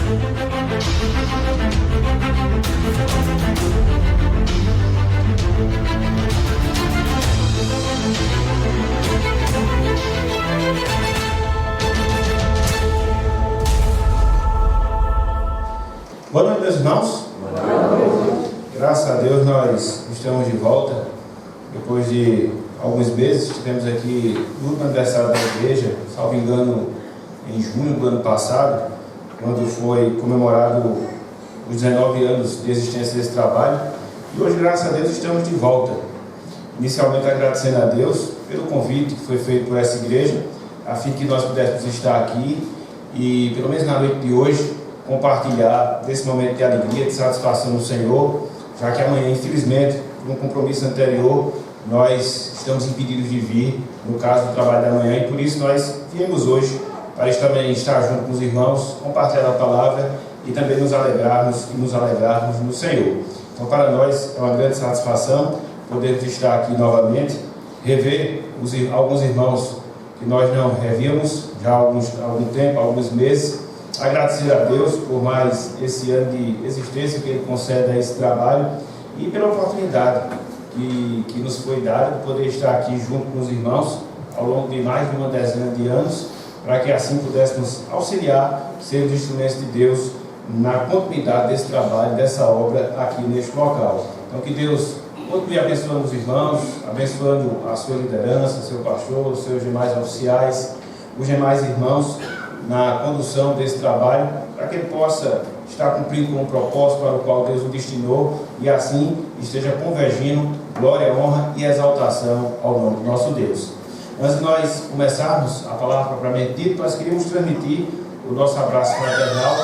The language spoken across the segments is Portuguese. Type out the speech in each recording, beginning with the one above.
Boa noite, meus irmãos. Graças a Deus nós estamos de volta. Depois de alguns meses, tivemos aqui no último aniversário da igreja, salvo engano, em junho do ano passado, quando foi comemorado os 19 anos de existência desse trabalho. E hoje, graças a Deus, estamos de volta. Inicialmente agradecendo a Deus pelo convite que foi feito por essa igreja, a fim que nós pudéssemos estar aqui e, pelo menos na noite de hoje, compartilhar desse momento de alegria, de satisfação no Senhor, já que amanhã, infelizmente, por um compromisso anterior, nós estamos impedidos de vir, no caso do trabalho da manhã, e por isso nós viemos hoje para também estar junto com os irmãos, compartilhar a palavra e também nos alegrarmos no Senhor. Então, para nós é uma grande satisfação podermos estar aqui novamente, rever alguns irmãos que nós não revíamos já há algum tempo, alguns meses. Agradecer a Deus por mais esse ano de existência que Ele concede a esse trabalho e pela oportunidade que nos foi dada de poder estar aqui junto com os irmãos ao longo de mais de uma dezena de anos, para que assim pudéssemos auxiliar, ser os instrumentos de Deus na continuidade desse trabalho, dessa obra aqui neste local. Então que Deus continue abençoando os irmãos, abençoando a sua liderança, seu pastor, os seus demais oficiais, os demais irmãos, na condução desse trabalho, para que ele possa estar cumprindo com o propósito para o qual Deus o destinou e assim esteja convergindo glória, honra e exaltação ao nome do nosso Deus. Antes de nós começarmos a palavra propriamente dita, nós queríamos transmitir o nosso abraço fraternal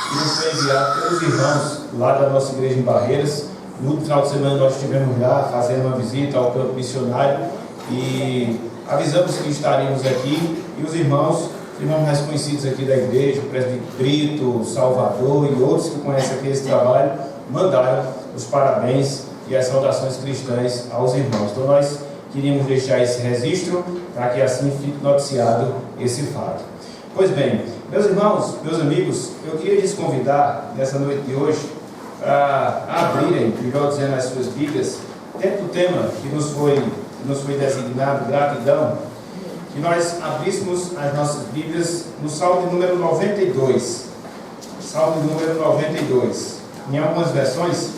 que nos foi enviado pelos irmãos lá da nossa igreja em Barreiras. No final de semana nós estivemos lá fazendo uma visita ao campo missionário e avisamos que estaríamos aqui e os irmãos mais conhecidos aqui da igreja, o presbítero Brito, Salvador e outros que conhecem aqui esse trabalho, mandaram os parabéns e as saudações cristãs aos irmãos. Então nós queríamos deixar esse registro para que assim fique noticiado esse fato. Pois bem, meus irmãos, meus amigos, eu queria lhes convidar nessa noite de hoje para abrirem, melhor dizendo, as suas Bíblias, dentro do tema que nos foi designado, gratidão, que nós abríssemos as nossas Bíblias no Salmo número 92. Salmo número 92. Em algumas versões,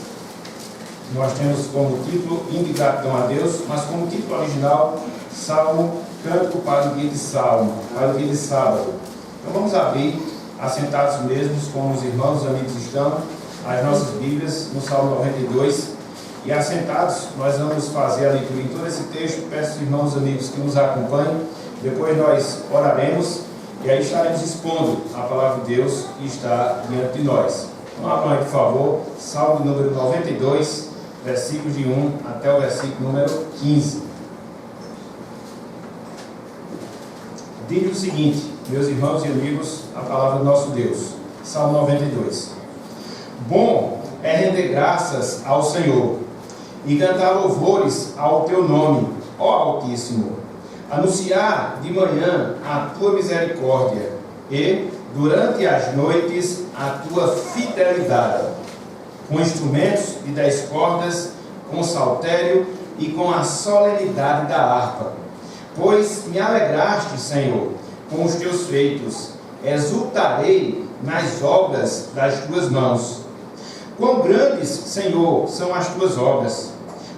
nós temos como título Hino de Gratidão a Deus, mas como título original, Salmo, Cântico para o dia de Salmo, para o dia de sábado. Então vamos abrir, assentados mesmos, como os irmãos e amigos estão, as nossas Bíblias no Salmo 92. E assentados, nós vamos fazer a leitura em todo esse texto. Peço aos irmãos e amigos que nos acompanhem. Depois nós oraremos e aí estaremos expondo a palavra de Deus que está diante de nós. Então abram aí, por favor, Salmo número 92, versículos de 1 até o versículo número 15. Diz o seguinte, meus irmãos e amigos, a palavra do nosso Deus. Salmo 92. Bom é render graças ao Senhor e cantar louvores ao teu nome, ó Altíssimo. Anunciar de manhã a tua misericórdia e, durante as noites, a tua fidelidade, com instrumentos de 10 cordas, com saltério e com a solenidade da harpa. Pois me alegraste, Senhor, com os teus feitos, exultarei nas obras das tuas mãos. Quão grandes, Senhor, são as tuas obras,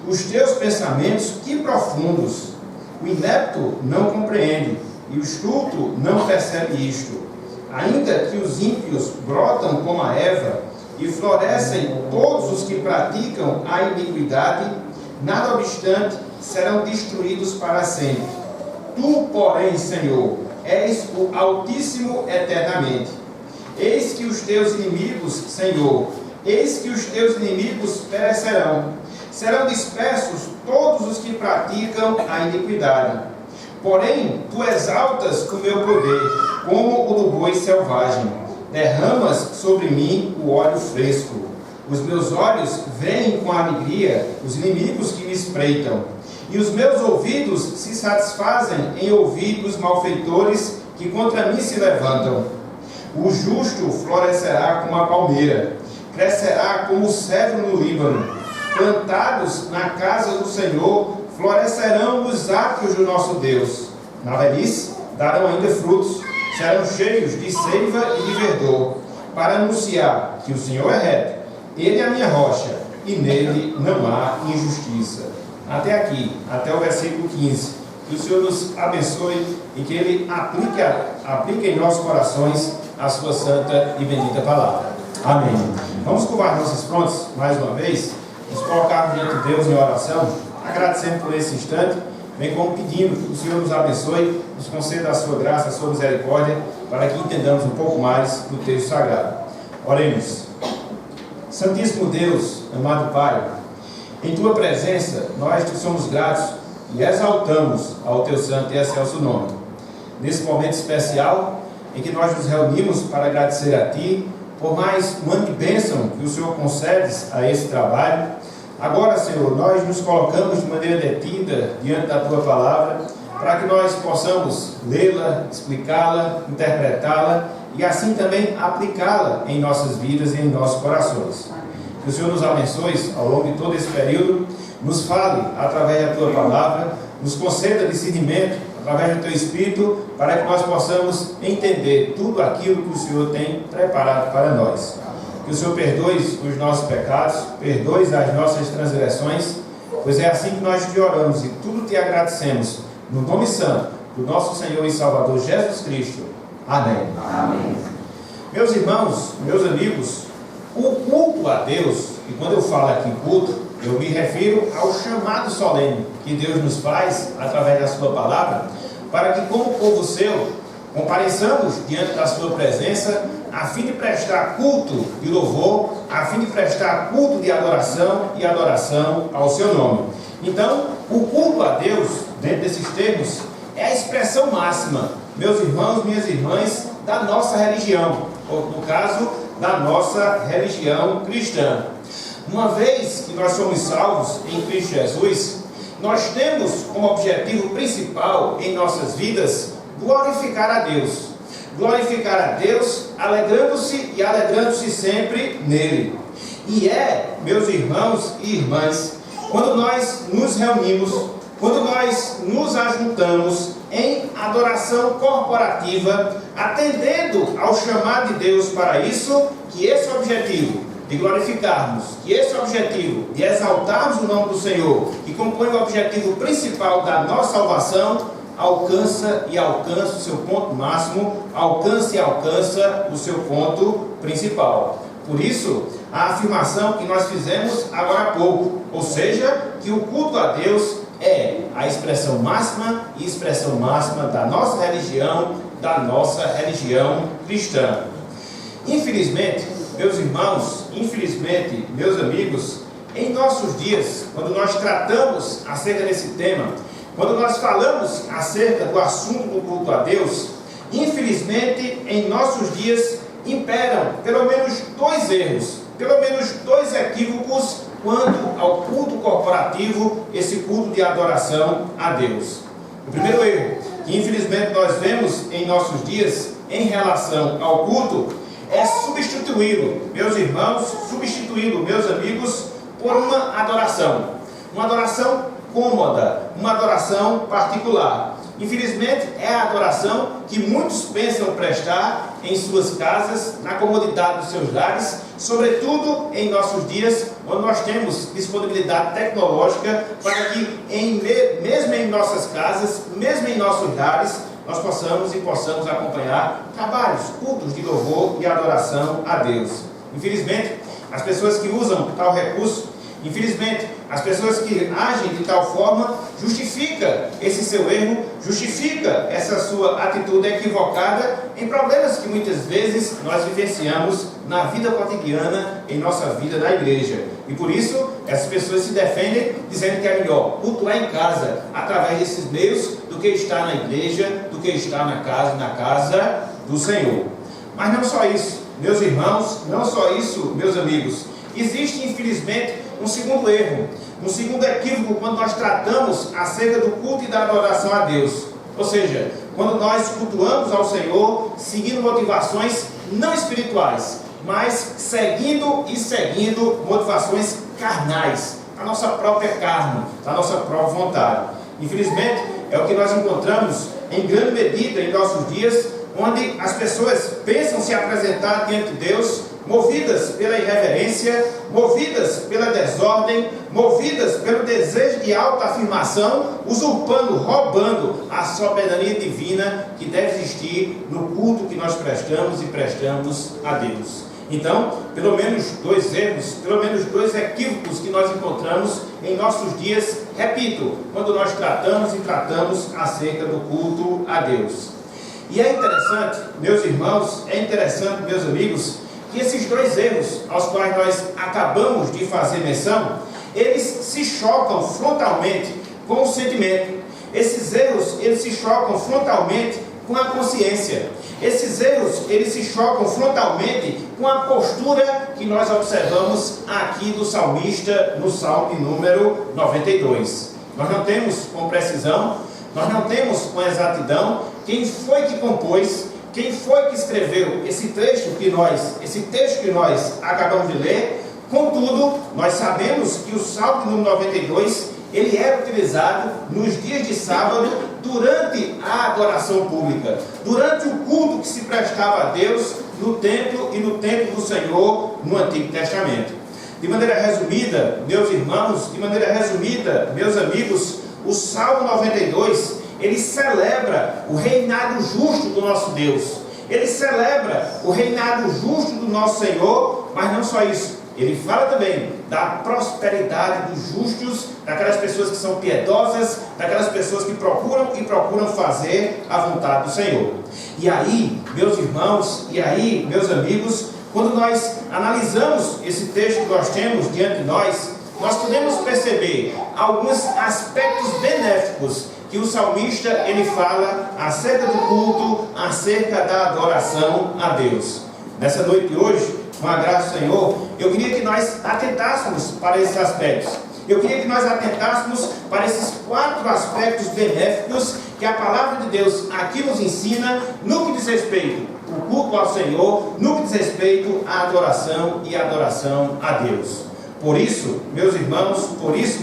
os teus pensamentos, que profundos! O inepto não compreende, e o estulto não percebe isto. Ainda que os ímpios brotam como a erva, e florescem todos os que praticam a iniquidade, nada obstante, serão destruídos para sempre. Tu, porém, Senhor, és o Altíssimo eternamente. Eis que os teus inimigos, Senhor, eis que os teus inimigos perecerão. Serão dispersos todos os que praticam a iniquidade. Porém, tu exaltas o meu poder, como o do boi selvagem. Derramas sobre mim o óleo fresco. Os meus olhos veem com alegria os inimigos que me espreitam. E os meus ouvidos se satisfazem em ouvir os malfeitores que contra mim se levantam. O justo florescerá como a palmeira, crescerá como o cedro no Líbano. Plantados na casa do Senhor, florescerão os átrios do nosso Deus. Na velhice darão ainda frutos, serão cheios de seiva e de verdor, para anunciar que o Senhor é reto, Ele é a minha rocha, e nele não há injustiça. Até aqui, até o versículo 15. Que o Senhor nos abençoe e que Ele aplique em nossos corações a sua santa e bendita palavra. Amém. Vamos curvar nossas frontes mais uma vez, nos colocar diante de Deus em oração, agradecendo por esse instante, bem como pedindo que o Senhor nos abençoe, nos conceda a sua graça, a sua misericórdia, para que entendamos um pouco mais do texto sagrado. Oremos. Santíssimo Deus, amado Pai, em Tua presença nós te somos gratos e exaltamos ao Teu santo e excelso nome. Nesse momento especial em que nós nos reunimos para agradecer a Ti por mais um ano de bênção que o Senhor concede a esse trabalho, agora, Senhor, nós nos colocamos de maneira detida diante da Tua palavra, para que nós possamos lê-la, explicá-la, interpretá-la e assim também aplicá-la em nossas vidas e em nossos corações. Que o Senhor nos abençoe ao longo de todo esse período, nos fale através da Tua palavra, nos conceda discernimento através do Teu Espírito, para que nós possamos entender tudo aquilo que o Senhor tem preparado para nós. Que o Senhor perdoe os nossos pecados, perdoe as nossas transgressões, pois é assim que nós te oramos e tudo te agradecemos, no nome santo do nosso Senhor e Salvador Jesus Cristo. Amém. Amém. Meus irmãos, meus amigos, o culto a Deus, e quando eu falo aqui culto, eu me refiro ao chamado solene que Deus nos faz através da sua palavra, para que como povo seu, compareçamos diante da sua presença, a fim de prestar culto de louvor, a fim de prestar culto de adoração e adoração ao seu nome. Então, o culto a Deus, dentro desses termos, é a expressão máxima, meus irmãos, minhas irmãs, da nossa religião, ou no caso, da nossa religião cristã. Uma vez que nós somos salvos em Cristo Jesus, nós temos como objetivo principal em nossas vidas glorificar a Deus. Glorificar a Deus, alegrando-se e alegrando-se sempre nele. E meus irmãos e irmãs, quando nós nos reunimos, quando nós nos ajuntamos em adoração corporativa, atendendo ao chamado de Deus para isso, que esse objetivo de glorificarmos, que esse objetivo de exaltarmos o nome do Senhor, que compõe o objetivo principal da nossa salvação, alcança e alcança o seu ponto máximo, alcança e alcança o seu ponto principal. Por isso, a afirmação que nós fizemos agora há pouco, ou seja, que o culto a Deus é a expressão máxima e expressão máxima da nossa religião cristã. Infelizmente, meus irmãos, infelizmente, meus amigos, em nossos dias, quando nós tratamos acerca desse tema, quando nós falamos acerca do assunto do culto a Deus, infelizmente, em nossos dias, imperam pelo menos dois erros, pelo menos dois equívocos quanto ao culto corporativo, esse culto de adoração a Deus. O primeiro erro, que infelizmente nós vemos em nossos dias em relação ao culto, é substituí-lo, meus irmãos, substituí-lo, meus amigos, por uma adoração cômoda, uma adoração particular. Infelizmente, é a adoração que muitos pensam prestar em suas casas, na comodidade dos seus lares, sobretudo em nossos dias, onde nós temos disponibilidade tecnológica para que, mesmo em nossas casas, mesmo em nossos lares, nós possamos acompanhar trabalhos, cultos de louvor e adoração a Deus. Infelizmente, as pessoas que usam tal recurso, infelizmente, as pessoas que agem de tal forma, justifica esse seu erro, justifica essa sua atitude equivocada em problemas que muitas vezes nós vivenciamos na vida cotidiana, em nossa vida na igreja. E por isso, essas pessoas se defendem dizendo que é melhor cultuar em casa, através desses meios, do que estar na igreja, do que estar na casa do Senhor. Mas não só isso, meus irmãos, não só isso, meus amigos. Existe, infelizmente, um segundo erro, um segundo equívoco quando nós tratamos acerca do culto e da adoração a Deus. Ou seja, quando nós cultuamos ao Senhor seguindo motivações não espirituais, mas seguindo motivações carnais, a nossa própria carne, a nossa própria vontade. Infelizmente, é o que nós encontramos em grande medida em nossos dias, onde as pessoas pensam se apresentar diante de Deus, movidas pela irreverência, movidas pela desordem, movidas pelo desejo de autoafirmação, usurpando, roubando a soberania divina que deve existir no culto que nós prestamos e prestamos a Deus. Então, pelo menos dois erros, pelo menos dois equívocos que nós encontramos em nossos dias, repito, quando nós tratamos acerca do culto a Deus. E é interessante, meus irmãos, meus amigos, que esses dois erros aos quais nós acabamos de fazer menção, eles se chocam frontalmente com o sentimento. Esses erros, eles se chocam frontalmente com a consciência. Esses erros, eles se chocam frontalmente com a postura que nós observamos aqui do salmista no Salmo de número 92. Nós não temos com precisão, nós não temos com exatidão quem foi que compôs, quem foi que escreveu esse texto que nós acabamos de ler. Contudo, nós sabemos que o Salmo de número 92, ele era utilizado nos dias de sábado, durante a adoração pública, durante o culto que se prestava a Deus no templo e no templo do Senhor no Antigo Testamento. De maneira resumida, meus irmãos, meus amigos, o Salmo 92, ele celebra o reinado justo do nosso Deus, ele celebra o reinado justo do nosso Senhor, mas não só isso, ele fala também da prosperidade dos justos, daquelas pessoas que são piedosas, daquelas pessoas que procuram fazer a vontade do Senhor. E aí, meus irmãos, meus amigos, quando nós analisamos esse texto que nós temos diante de nós podemos perceber alguns aspectos benéficos que o salmista ele fala acerca do culto, acerca da adoração a Deus. Nessa noite de hoje, com a graça do Senhor, eu queria que nós atentássemos para esses aspectos. Eu queria que nós atentássemos para esses 4 aspectos benéficos que a palavra de Deus aqui nos ensina no que diz respeito ao culto ao Senhor, no que diz respeito à adoração e adoração a Deus. Por isso, meus irmãos,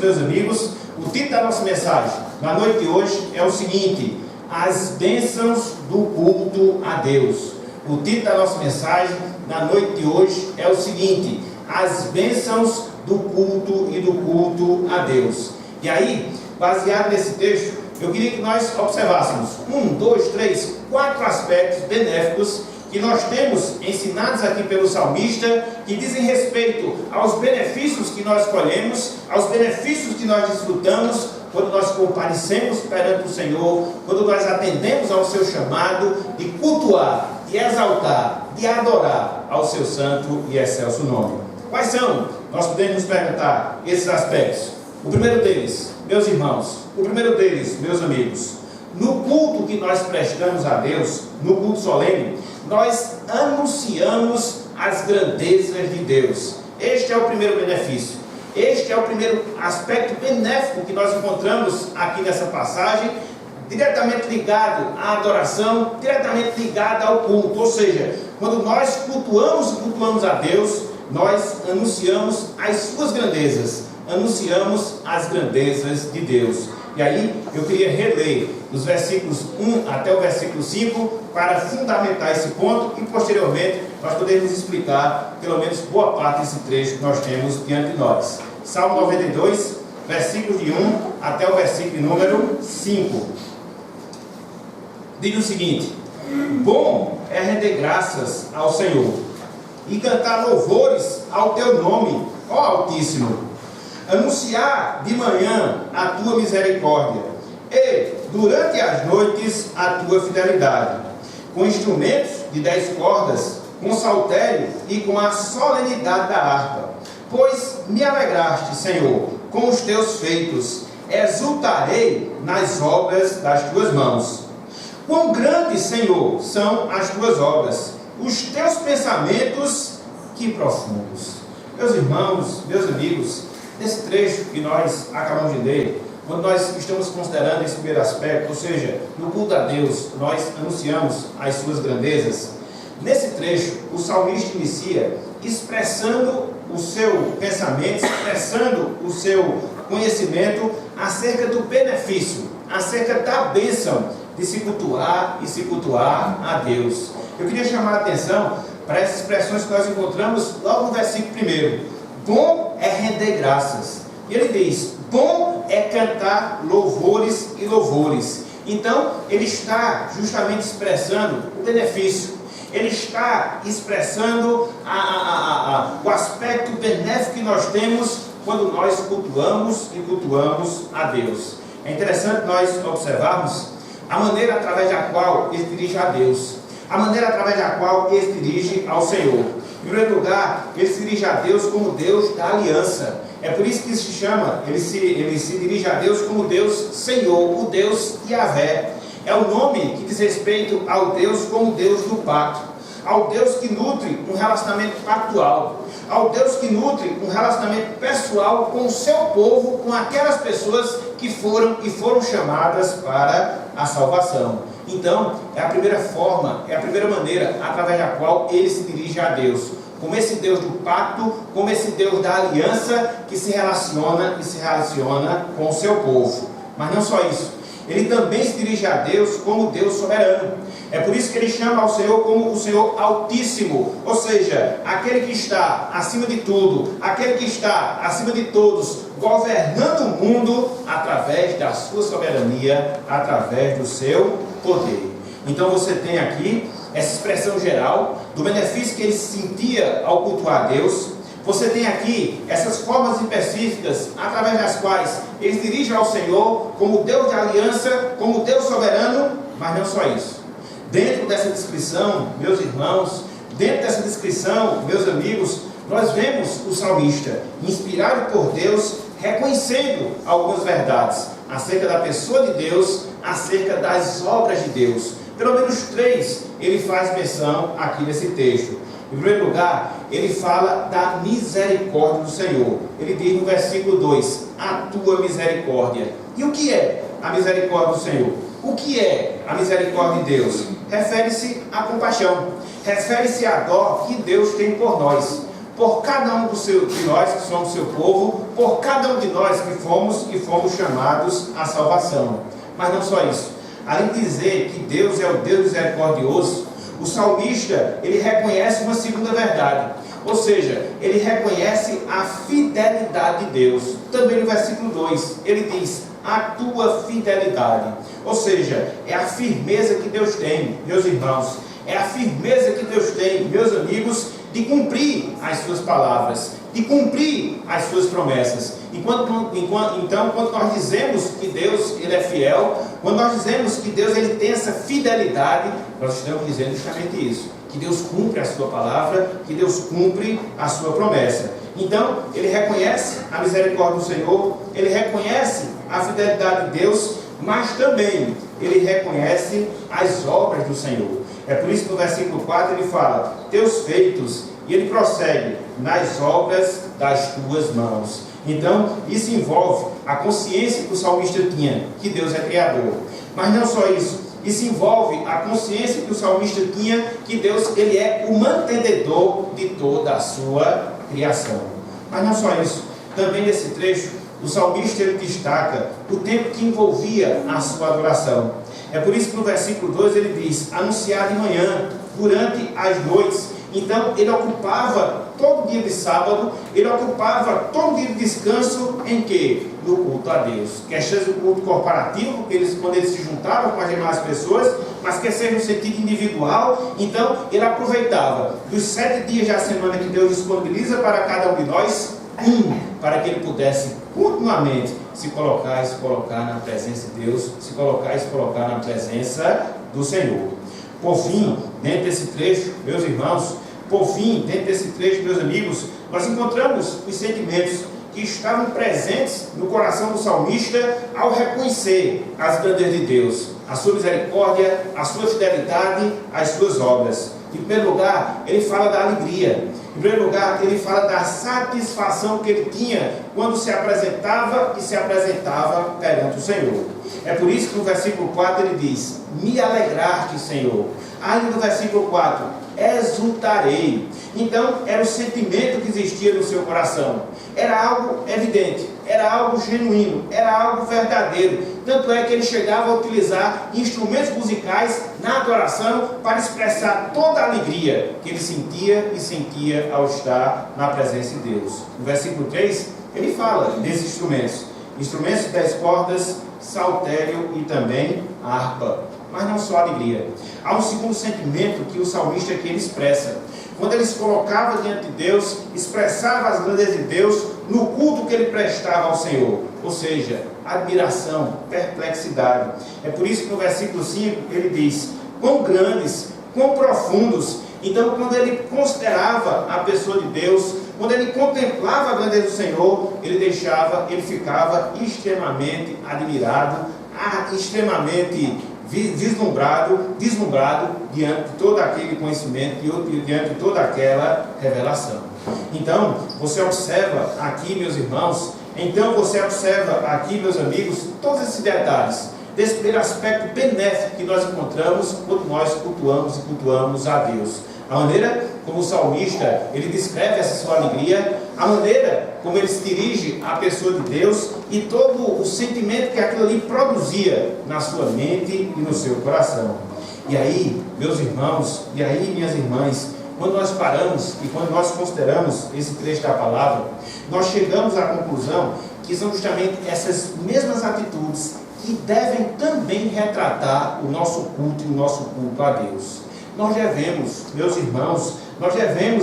meus amigos, o título da nossa mensagem na noite de hoje é o seguinte: as bênçãos do culto a Deus. O título da nossa mensagem na noite de hoje é o seguinte: as bênçãos do culto e do culto a Deus. E aí, baseado nesse texto, eu queria que nós observássemos 4 aspectos benéficos que nós temos ensinados aqui pelo salmista, que dizem respeito aos benefícios que nós colhemos, aos benefícios que nós desfrutamos quando nós comparecemos perante o Senhor, quando nós atendemos ao seu chamado de cultuar, de exaltar, de adorar ao seu santo e excelso nome. Quais são? Nós podemos nos perguntar esses aspectos. O primeiro deles, meus irmãos, meus amigos, no culto que nós prestamos a Deus, no culto solene, nós anunciamos as grandezas de Deus. Este é o primeiro benefício. Este é o primeiro aspecto benéfico que nós encontramos aqui nessa passagem, diretamente ligado à adoração, diretamente ligado ao culto. Ou seja, quando nós cultuamos a Deus, nós anunciamos as suas grandezas, anunciamos as grandezas de Deus. E aí eu queria reler os versículos 1 até o versículo 5 para fundamentar esse ponto, e posteriormente nós podemos explicar pelo menos boa parte desse trecho que nós temos diante de nós. Salmo 92, versículos de 1 até o versículo número 5. Diz o seguinte: bom é render graças ao Senhor e cantar louvores ao teu nome, ó Altíssimo, anunciar de manhã a tua misericórdia e durante as noites a tua fidelidade, com instrumentos de 10 cordas, com saltério e com a solenidade da harpa. Pois me alegraste, Senhor, com os teus feitos, exultarei nas obras das tuas mãos. Quão grandes, Senhor, são as tuas obras, os teus pensamentos, que profundos. Meus irmãos, meus amigos, nesse trecho que nós acabamos de ler, quando nós estamos considerando esse primeiro aspecto, ou seja, no culto a Deus, nós anunciamos as suas grandezas, Nesse trecho, o salmista inicia expressando o seu pensamento, expressando o seu conhecimento acerca do benefício, acerca da bênção de se cultuar e se cultuar a Deus. Eu queria chamar a atenção para essas expressões que nós encontramos logo no versículo 1. Bom é render graças. E ele diz, bom é cantar louvores e louvores. Então, ele está justamente expressando o benefício. Ele está expressando o aspecto benéfico que nós temos quando nós cultuamos e cultuamos a Deus. É interessante nós observarmos a maneira através da qual ele dirige a Deus, a maneira através da qual ele se dirige ao Senhor. Em primeiro lugar, ele se dirige a Deus como Deus da aliança. É por isso que se chama, ele se dirige a Deus como Deus Senhor, o Deus Yahvé. É o nome que diz respeito ao Deus como Deus do pacto, ao Deus que nutre um relacionamento pactual, ao Deus que nutre um relacionamento pessoal com o seu povo, com aquelas pessoas que foram chamadas para a salvação. Então, é a primeira forma, é a primeira maneira através da qual ele se dirige a Deus, como esse Deus do pacto, como esse Deus da aliança que se relaciona com o seu povo. Mas não só isso, ele também se dirige a Deus como Deus soberano. É por isso que ele chama ao Senhor como o Senhor Altíssimo, ou seja, aquele que está acima de tudo, aquele que está acima de todos, governando o mundo através da sua soberania, através do seu poder. Então você tem aqui essa expressão geral do benefício que ele sentia ao cultuar a Deus. Você tem aqui essas formas específicas através das quais ele se dirige ao Senhor como Deus de aliança, como Deus soberano, mas não só isso. Dentro dessa descrição, meus irmãos, dentro dessa descrição, meus amigos, nós vemos o salmista, inspirado por Deus, reconhecendo algumas verdades acerca da pessoa de Deus, acerca das obras de Deus. Pelo menos 3 ele faz menção aqui nesse texto. Em primeiro lugar, ele fala da misericórdia do Senhor. Ele diz no versículo 2, a tua misericórdia. E o que é a misericórdia do Senhor? O que é a misericórdia de Deus? Refere-se à compaixão, refere-se à dó que Deus tem por nós, por cada um de nós que somos seu povo, por cada um de nós que fomos chamados à salvação. Mas não só isso, além de dizer que Deus é o Deus misericordioso, o salmista, ele reconhece uma segunda verdade, ou seja, ele reconhece a fidelidade de Deus. Também no versículo 2, ele diz, a tua fidelidade, ou seja, é a firmeza que Deus tem, meus irmãos, é a firmeza que Deus tem, meus amigos, de cumprir as suas palavras, de cumprir as suas promessas. Então, quando nós dizemos que Deus ele é fiel, quando nós dizemos que Deus ele tem essa fidelidade, nós estamos dizendo justamente isso, que Deus cumpre a sua palavra, que Deus cumpre a sua promessa. Então, ele reconhece a misericórdia do Senhor, ele reconhece a fidelidade de Deus, mas também ele reconhece as obras do Senhor. É por isso que no versículo 4 ele fala, teus feitos, e ele prossegue, nas obras das tuas mãos. Então, isso envolve a consciência que o salmista tinha, que Deus é criador. Mas não só isso, isso envolve a consciência que o salmista tinha, que Deus ele é o mantenedor de toda a sua criação. Mas não só isso, também nesse trecho, o salmista ele destaca o tempo que envolvia a sua adoração. É por isso que no versículo 2 ele diz, anunciar de manhã, durante as noites. Então ele ocupava todo dia de sábado, ele ocupava todo dia de descanso em quê? No culto a Deus. Quer seja o culto corporativo, quando eles se juntavam com as demais pessoas, mas quer seja no sentido individual. Então ele aproveitava dos 7 dias da semana que Deus disponibiliza para cada um de nós, para que ele pudesse continuamente se colocar na presença de Deus, se colocar na presença do Senhor. Por fim, dentro desse trecho, meus irmãos, meus amigos, nós encontramos os sentimentos que estavam presentes no coração do salmista ao reconhecer as grandezas de Deus, a sua misericórdia, a sua fidelidade, as suas obras. Em primeiro lugar, ele fala da alegria. Em primeiro lugar, ele fala da satisfação que ele tinha quando se apresentava perante o Senhor. É por isso que no versículo 4 ele diz, me alegraste, Senhor. Ainda no versículo 4, exultarei. Então, era o sentimento que existia no seu coração. Era algo evidente, era algo genuíno, era algo verdadeiro. Tanto é que ele chegava a utilizar instrumentos musicais na adoração para expressar toda a alegria que ele sentia e sentia ao estar na presença de Deus. No versículo 3, ele fala desses instrumentos. Instrumentos de 10 cordas, saltério e também harpa. Mas não só alegria. Há um segundo sentimento que o salmista aqui ele expressa. Quando ele se colocava diante de Deus, expressava as grandezas de Deus no culto que ele prestava ao Senhor. Ou seja, admiração, perplexidade. É por isso que no versículo 5 ele diz: quão grandes, quão profundos. Então, quando ele considerava a pessoa de Deus, quando ele contemplava a grandeza do Senhor, ele ficava extremamente admirado, extremamente deslumbrado diante de todo aquele conhecimento e diante de toda aquela revelação. Então, você observa aqui, meus irmãos, meus amigos, todos esses detalhes, desse primeiro aspecto benéfico que nós encontramos quando nós cultuamos a Deus. A maneira como o salmista ele descreve essa sua alegria, a maneira como ele se dirige à pessoa de Deus e todo o sentimento que aquilo ali produzia na sua mente e no seu coração. E aí, meus irmãos, e aí, minhas irmãs, quando nós paramos e quando nós consideramos esse trecho da palavra, nós chegamos à conclusão que são justamente essas mesmas atitudes que devem também retratar o nosso culto e o nosso culto a Deus. Nós devemos, meus irmãos,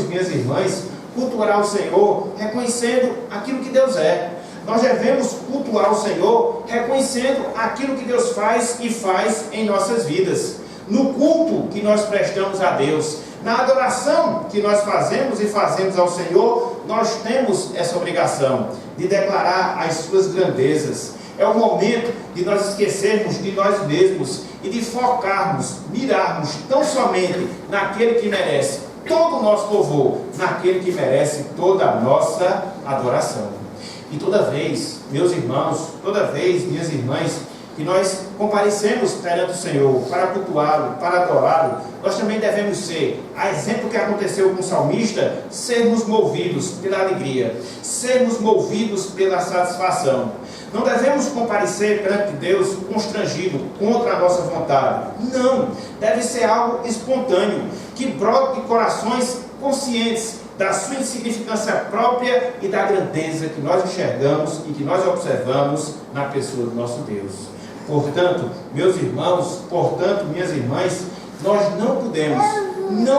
minhas irmãs, cultuar o Senhor reconhecendo aquilo que Deus é. Nós devemos cultuar o Senhor reconhecendo aquilo que Deus faz e faz em nossas vidas. No culto que nós prestamos a Deus, na adoração que nós fazemos ao Senhor, nós temos essa obrigação de declarar as suas grandezas. É o momento de nós esquecermos de nós mesmos e de focarmos, mirarmos tão somente naquele que merece todo o nosso louvor, naquele que merece toda a nossa adoração. E toda vez, meus irmãos, minhas irmãs, que nós comparecemos perante o Senhor para cultuá-lo, para adorá-lo, nós também devemos ser, a exemplo que aconteceu com o salmista, sermos movidos pela alegria, sermos movidos pela satisfação. Não devemos comparecer perante Deus constrangido, contra a nossa vontade. Não, deve ser algo espontâneo, que brote de corações conscientes da sua insignificância própria e da grandeza que nós enxergamos e que nós observamos na pessoa do nosso Deus. Portanto, meus irmãos, minhas irmãs, nós não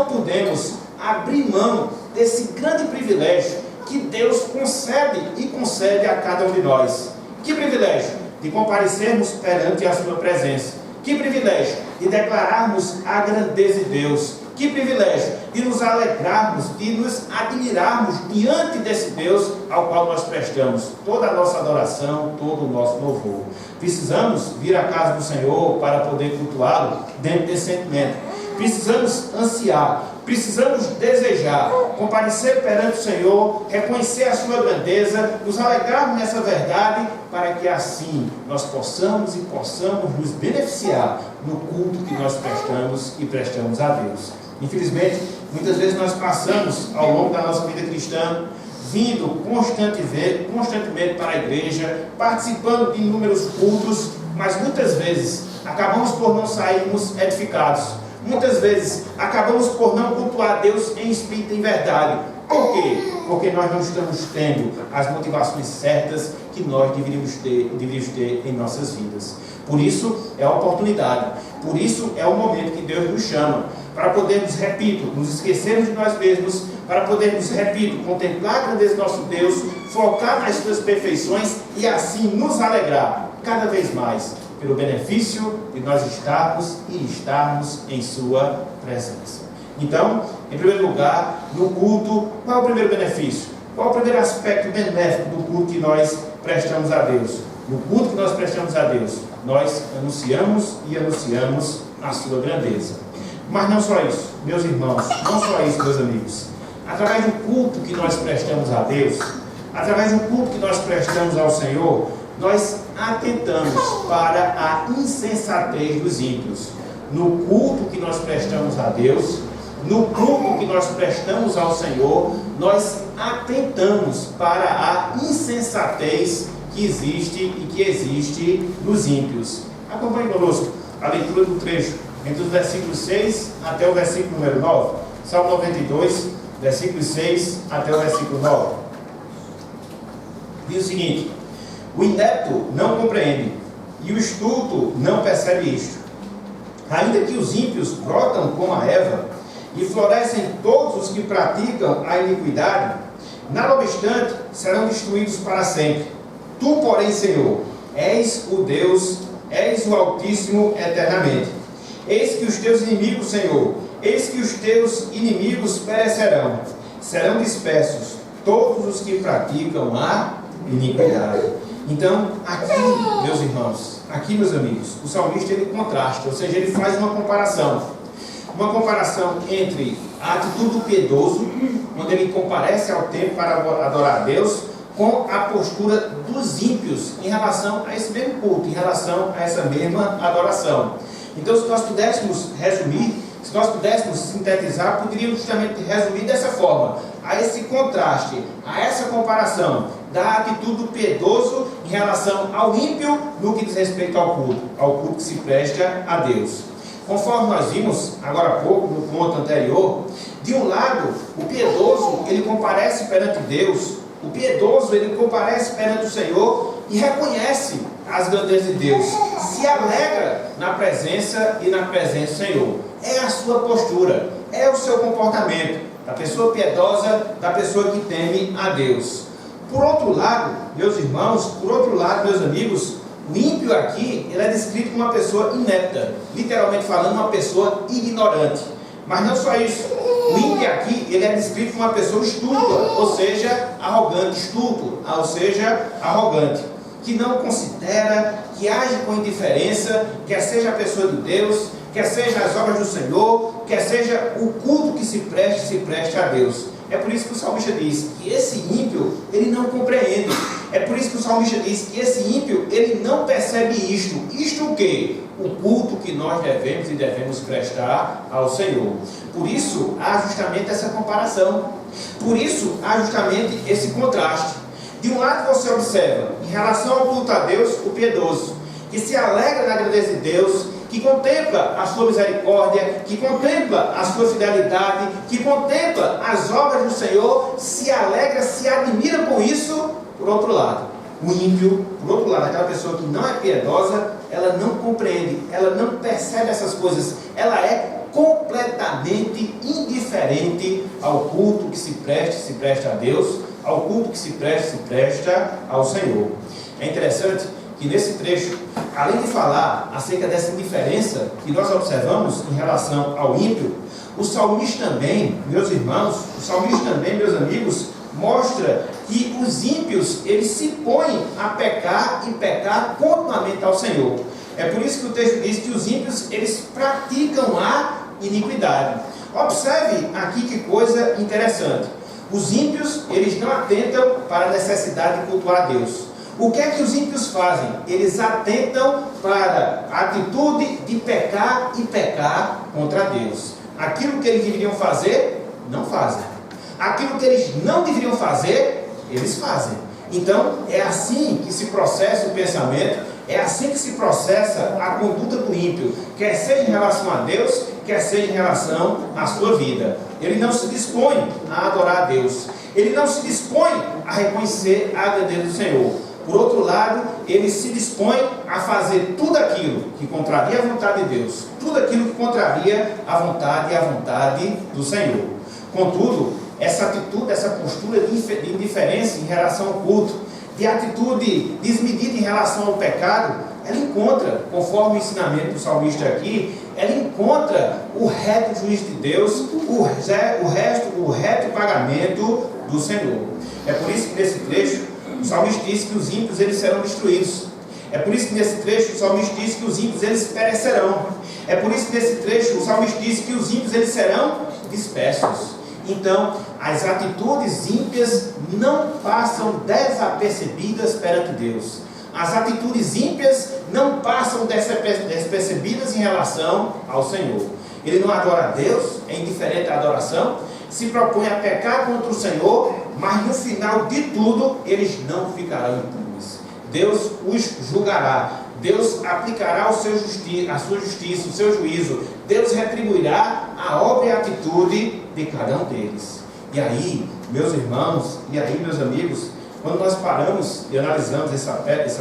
podemos abrir mão desse grande privilégio que Deus concede a cada um de nós. Que privilégio de comparecermos perante a sua presença. Que privilégio de declararmos a grandeza de Deus. Que privilégio de nos alegrarmos, de nos admirarmos diante desse Deus ao qual nós prestamos toda a nossa adoração, todo o nosso louvor. Precisamos vir à casa do Senhor para poder cultuá-lo dentro desse sentimento. Precisamos ansiar, precisamos desejar, comparecer perante o Senhor, reconhecer a sua grandeza, nos alegrarmos nessa verdade, para que assim nós possamos nos beneficiar no culto que nós prestamos a Deus. Infelizmente, muitas vezes nós passamos ao longo da nossa vida cristã, vindo constantemente para a igreja, participando de inúmeros cultos, mas muitas vezes acabamos por não sairmos edificados. Muitas vezes acabamos por não cultuar Deus em espírito e em verdade. Por quê? Porque nós não estamos tendo as motivações certas que nós deveríamos ter em nossas vidas. Por isso é a oportunidade, por isso é o momento que Deus nos chama, para podermos, repito, nos esquecermos de nós mesmos, para podermos, repito, contemplar a grandeza do nosso Deus, focar nas suas perfeições e assim nos alegrar cada vez mais pelo benefício de nós estarmos em sua presença. Então, em primeiro lugar, no culto, qual é o primeiro benefício? Qual é o primeiro aspecto benéfico do culto que nós prestamos a Deus? No culto que nós prestamos a Deus, nós anunciamos a sua grandeza. Mas não só isso, meus irmãos, não só isso, meus amigos. Através do culto que nós prestamos a Deus, através do culto que nós prestamos ao Senhor, nós atentamos para a insensatez dos ímpios. No culto que nós prestamos a Deus, no culto que nós prestamos ao Senhor, nós atentamos para a insensatez que existe e que existe nos ímpios. Acompanhe conosco a leitura do trecho, entre os versículos 6 até o versículo número 9. Salmo 92, versículos 6 até o versículo 9. Diz o seguinte: o inepto não compreende, e o estulto não percebe isto. Ainda que os ímpios brotam como a erva, e florescem todos os que praticam a iniquidade, nada obstante serão destruídos para sempre. Tu, porém, Senhor, és o Deus, és o Altíssimo eternamente. Eis que os teus inimigos, Senhor, eis que os teus inimigos perecerão, serão dispersos todos os que praticam a iniquidade. Então, aqui, meus irmãos, aqui, meus amigos, o salmista ele contrasta, ou seja, ele faz uma comparação entre a atitude do piedoso, quando ele comparece ao templo para adorar a Deus, com a postura dos ímpios em relação a esse mesmo culto, em relação a essa mesma adoração. Então, se nós pudéssemos resumir, se nós pudéssemos sintetizar, poderíamos justamente resumir dessa forma: a esse contraste, a essa comparação da atitude do piedoso em relação ao ímpio no que diz respeito ao culto que se presta a Deus. Conforme nós vimos agora há pouco, no ponto anterior, de um lado, o piedoso, ele comparece perante Deus, o piedoso, ele comparece perante o Senhor e reconhece as grandezas de Deus, se alegra na presença e na presença do Senhor. É a sua postura, é o seu comportamento, da pessoa piedosa, da pessoa que teme a Deus. Por outro lado, meus irmãos, por outro lado, meus amigos, o ímpio aqui, ele é descrito como uma pessoa inepta, literalmente falando, uma pessoa ignorante. Mas não só isso, o ímpio aqui, ele é descrito como uma pessoa estúpida, ou seja, arrogante, estúpido, ou seja, arrogante, que não considera, que age com indiferença, quer seja a pessoa de Deus, quer seja as obras do Senhor, quer seja o culto que se preste a Deus. É por isso que o salmista diz que esse ímpio, ele não compreende. É por isso que o salmista diz que esse ímpio, ele não percebe isto. Isto o quê? O culto que nós devemos prestar ao Senhor. Por isso, há justamente essa comparação. Por isso, há justamente esse contraste. De um lado você observa, em relação ao culto a Deus, o piedoso, que se alegra na grandeza de Deus, que contempla a sua misericórdia, que contempla a sua fidelidade, que contempla as obras do Senhor, se alegra, se admira com isso. Por outro lado, o ímpio, por outro lado, aquela pessoa que não é piedosa, ela não compreende, ela não percebe essas coisas, ela é completamente indiferente ao culto que se presta a Deus, ao culto que se presta ao Senhor. É interessante que nesse trecho, além de falar acerca dessa indiferença que nós observamos em relação ao ímpio, o salmista também, meus irmãos, o salmista também, meus amigos, mostra que os ímpios, eles se põem a pecar e pecar continuamente ao Senhor. É por isso que o texto diz que os ímpios, eles praticam a iniquidade. Observe aqui que coisa interessante. Os ímpios, eles não atentam para a necessidade de cultuar a Deus. O que é que os ímpios fazem? Eles atentam para a atitude de pecar e pecar contra Deus. Aquilo que eles deveriam fazer, não fazem. Aquilo que eles não deveriam fazer, eles fazem. Então, é assim que se processa o pensamento, é assim que se processa a conduta do ímpio, quer seja em relação a Deus, quer seja em relação à sua vida. Ele não se dispõe a adorar a Deus, ele não se dispõe a reconhecer a grandeza do Senhor. Por outro lado, ele se dispõe a fazer tudo aquilo que contraria a vontade de Deus, tudo aquilo que contraria a vontade do Senhor. Contudo, essa atitude, essa postura de indiferença em relação ao culto, de atitude desmedida em relação ao pecado, ela encontra, conforme o ensinamento do salmista aqui, ela encontra o reto juízo de Deus, o reto pagamento do Senhor. É por isso que nesse trecho o salmista diz que os ímpios eles serão destruídos. É por isso que nesse trecho o salmista diz que os ímpios eles perecerão. É por isso que nesse trecho o salmista diz que os ímpios eles serão dispersos. Então, as atitudes ímpias não passam desapercebidas perante Deus. As atitudes ímpias não passam despercebidas em relação ao Senhor. ele não adora a Deus, é indiferente à adoração, se propõe a pecar contra o Senhor, mas no final de tudo, eles não ficarão impunes. Deus os julgará, Deus aplicará a sua justiça, o seu juízo, Deus retribuirá a obra e a atitude de cada um deles. E aí, meus irmãos, e aí, meus amigos, quando nós paramos e analisamos esse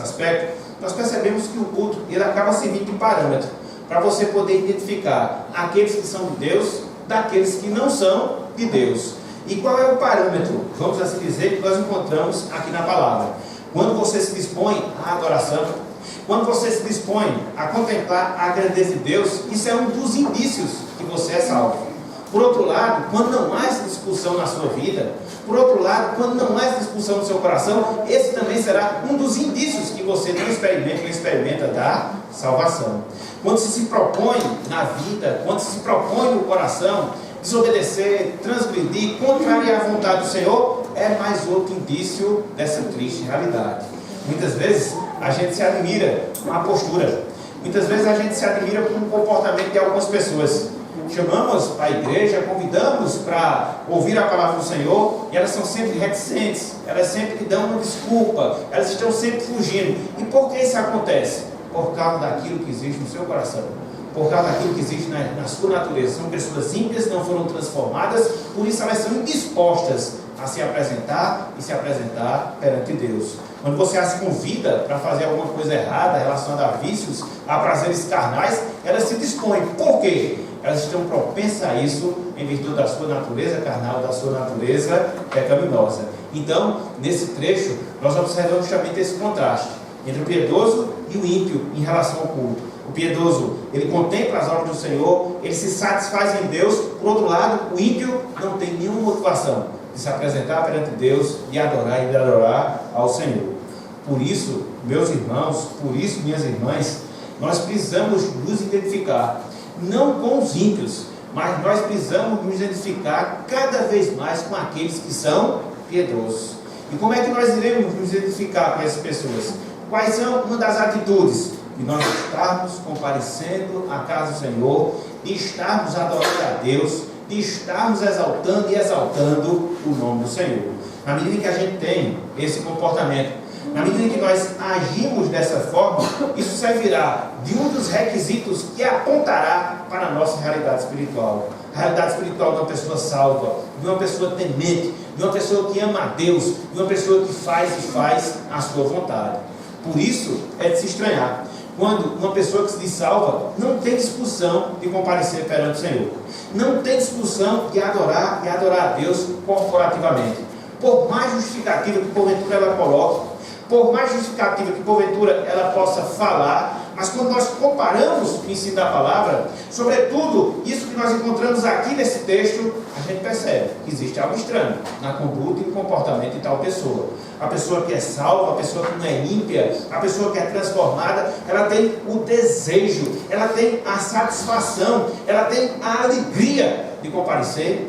aspecto, nós percebemos que o culto ele acaba servindo de parâmetro para você poder identificar aqueles que são de Deus daqueles que não são de Deus. E qual é o parâmetro, vamos assim dizer, que nós encontramos aqui na palavra? Quando você se dispõe à adoração, quando você se dispõe a contemplar a grandeza de Deus, isso é um dos indícios que você é salvo. Por outro lado, quando não há essa discussão na sua vida, por outro lado, quando não há essa discussão no seu coração, esse também será um dos indícios que você não experimenta da salvação. Quando se propõe na vida, quando se propõe no coração, desobedecer, transgredir, contrariar a vontade do Senhor, é mais outro indício dessa triste realidade. Muitas vezes a gente se admira com a postura, muitas vezes a gente se admira com o comportamento de algumas pessoas. Chamamos para a igreja, convidamos para ouvir a palavra do Senhor, e elas são sempre reticentes, elas sempre dão uma desculpa, elas estão sempre fugindo. E por que isso acontece? Por causa daquilo que existe no seu coração, por causa daquilo que existe na sua natureza. São pessoas ímpias, não foram transformadas, por isso elas são indispostas a se apresentar e se apresentar perante Deus. Quando você as convida para fazer alguma coisa errada relacionada a vícios, a prazeres carnais, elas se dispõem. Por quê? Elas estão propensas a isso em virtude da sua natureza carnal, da sua natureza pecaminosa. Então, nesse trecho, nós observamos justamente esse contraste entre o piedoso e o ímpio em relação ao culto. O piedoso, ele contempla as obras do Senhor, ele se satisfaz em Deus. Por outro lado, o ímpio não tem nenhuma motivação de se apresentar perante Deus e adorar ao Senhor. Por isso, meus irmãos, por isso, minhas irmãs, nós precisamos nos identificar, não com os ímpios, mas nós precisamos nos identificar cada vez mais com aqueles que são piedosos. E como é que nós iremos nos identificar com essas pessoas? Quais são uma das atitudes? De nós estarmos comparecendo à casa do Senhor, de estarmos adorando a Deus, de estarmos exaltando e exaltando o nome do Senhor. Na medida que a gente tem esse comportamento, na medida que nós agimos dessa forma, isso servirá de um dos requisitos que apontará para a nossa realidade espiritual. A realidade espiritual de uma pessoa salva, de uma pessoa temente, de uma pessoa que ama a Deus, de uma pessoa que faz a sua vontade. Por isso é de se estranhar quando uma pessoa que se diz salva não tem disposição de comparecer perante o Senhor, não tem disposição de adorar a Deus corporativamente. Por mais justificativa que porventura ela coloque, por mais justificativa que porventura ela possa falar, mas quando nós comparamos o ensino da palavra, sobretudo isso que nós encontramos aqui nesse texto, a gente percebe que existe algo estranho na conduta e no comportamento de tal pessoa. A pessoa que é salva, a pessoa que não é ímpia, a pessoa que é transformada, ela tem o desejo, ela tem a satisfação, ela tem a alegria de comparecer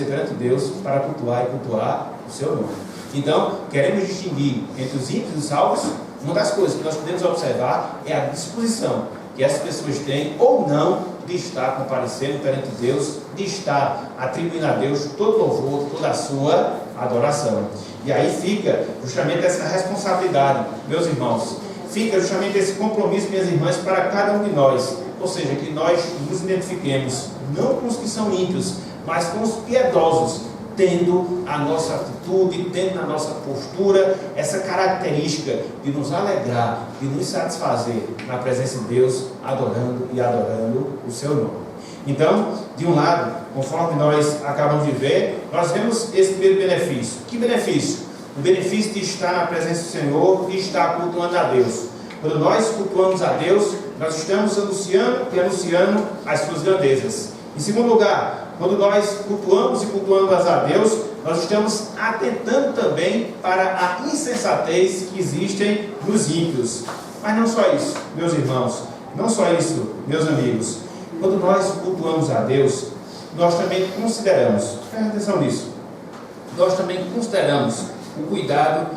perante Deus para cultuar e cultuar o seu nome. Então, queremos distinguir entre os ímpios e os salvos. Uma das coisas que nós podemos observar é a disposição que essas pessoas têm ou não de estar comparecendo perante Deus, de estar atribuindo a Deus todo louvor, toda a sua adoração. E aí fica justamente essa responsabilidade, meus irmãos, fica justamente esse compromisso, minhas irmãs, para cada um de nós. Ou seja, que nós nos identifiquemos não com os que são ímpios, mas com os piedosos, tendo a nossa atitude, tendo a nossa postura, essa característica de nos alegrar, de nos satisfazer na presença de Deus, adorando o seu nome. Então, de um lado, conforme nós acabamos de ver, nós vemos esse primeiro benefício. Que benefício? O benefício de estar na presença do Senhor, de estar cultuando a Deus. Quando nós cultuamos a Deus, nós estamos anunciando as suas grandezas. Em segundo lugar, quando nós cultuamos a Deus, nós estamos atentando também para a insensatez que existem nos ímpios. Mas não só isso, meus irmãos, não só isso, meus amigos. Quando nós cultuamos a Deus, nós também consideramos, presta atenção nisso, nós também consideramos o cuidado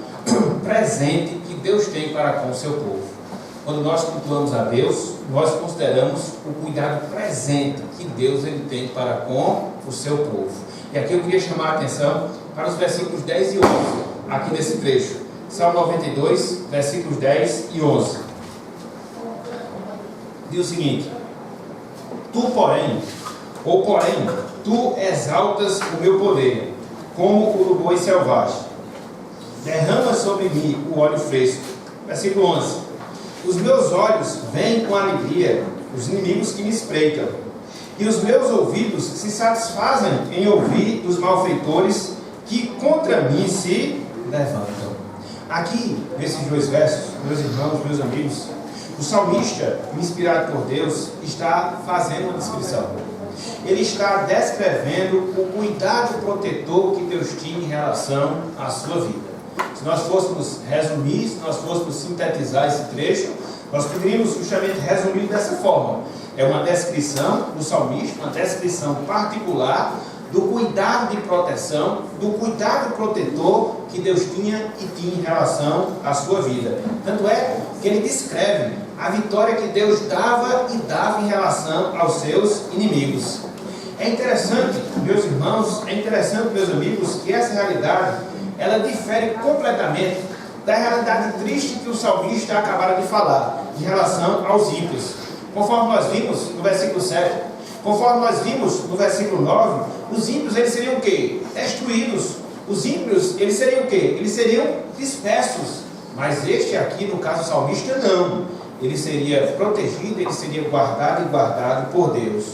presente que Deus tem para com o seu povo. Quando nós cultuamos a Deus, nós consideramos o cuidado presente que Deus ele tem para com o seu povo. E aqui eu queria chamar a atenção para os versículos 10 e 11, aqui nesse trecho. Salmo 92, versículos 10 e 11. Diz o seguinte: Tu, porém, tu exaltas o meu poder, como o do boi selvagem. Derrama sobre mim o óleo fresco. Versículo 11. Os meus olhos veem com alegria os inimigos que me espreitam, e os meus ouvidos se satisfazem em ouvir os malfeitores que contra mim se levantam. Aqui, nesses dois versos, meus irmãos, meus amigos, o salmista, inspirado por Deus, está fazendo uma descrição. Ele está descrevendo o cuidado protetor que Deus tinha em relação à sua vida. Se nós fôssemos resumir, se nós fôssemos sintetizar esse trecho, nós poderíamos justamente resumir dessa forma. É uma descrição do salmista, uma descrição particular do cuidado de proteção, do cuidado protetor que Deus tinha e tinha em relação à sua vida. Tanto é que ele descreve a vitória que Deus dava e dava em relação aos seus inimigos. É interessante, meus irmãos, é interessante, meus amigos, que essa realidade, ela difere completamente da realidade triste que o salmista acabara de falar, em relação aos ímpios. Conforme nós vimos no versículo 7, conforme nós vimos no versículo 9, os ímpios, eles seriam o quê? Destruídos. Os ímpios, eles seriam o quê? Eles seriam dispersos. Mas este aqui, no caso salmista, não. Ele seria protegido, ele seria guardado e guardado por Deus.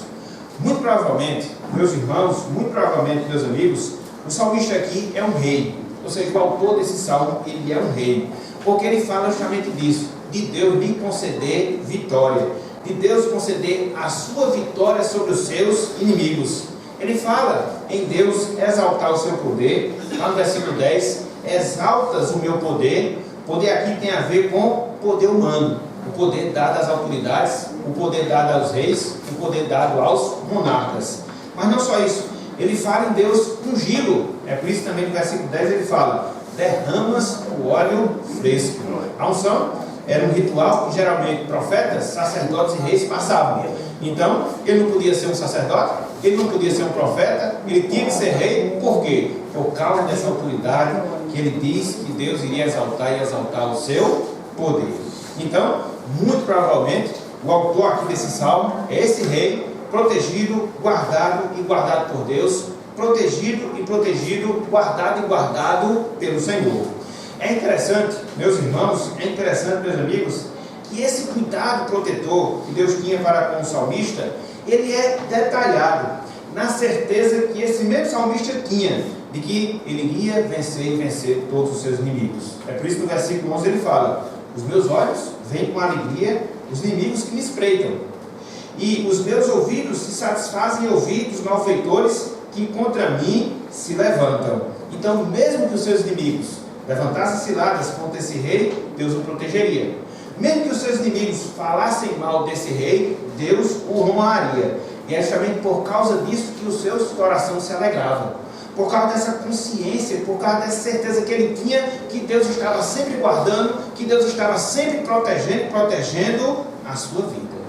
Muito provavelmente, meus irmãos, muito provavelmente, meus amigos, o salmista aqui é um rei. Ou seja, o autor desse salmo, ele é um rei. Porque ele fala justamente disso, de Deus lhe conceder vitória, de Deus conceder a sua vitória sobre os seus inimigos. Ele fala em Deus exaltar o seu poder. Lá no versículo 10, exaltas o meu poder. Poder aqui tem a ver com poder humano, o poder dado às autoridades, o poder dado aos reis, o poder dado aos monarcas. Mas não só isso, ele fala em Deus ungi-lo. É por isso também no versículo 10 ele fala: derramas o óleo fresco. A unção era um ritual que geralmente profetas, sacerdotes e reis passavam. Então, ele não podia ser um sacerdote, ele não podia ser um profeta, ele tinha que ser rei. Por quê? Por causa dessa autoridade que ele diz que Deus iria exaltar e exaltar o seu poder. Então, muito provavelmente, o autor aqui desse salmo é esse rei, protegido, guardado e guardado por Deus, protegido e protegido, guardado e guardado pelo Senhor. É interessante, meus irmãos, é interessante, meus amigos, que esse cuidado protetor que Deus tinha para com o salmista, ele é detalhado, na certeza que esse mesmo salmista tinha, de que ele iria vencer e vencer todos os seus inimigos. É por isso que no versículo 11 ele fala: os meus olhos veem com alegria os inimigos que me espreitam, e os meus ouvidos se satisfazem em ouvir dos malfeitores que contra mim se levantam. Então, mesmo que os seus inimigos levantassem ciladas contra esse rei, Deus o protegeria. Mesmo que os seus inimigos falassem mal desse rei, Deus o honraria. E é justamente por causa disso que os seus corações se alegravam. Por causa dessa consciência, por causa dessa certeza que ele tinha, que Deus estava sempre guardando, que Deus estava sempre protegendo a sua vida.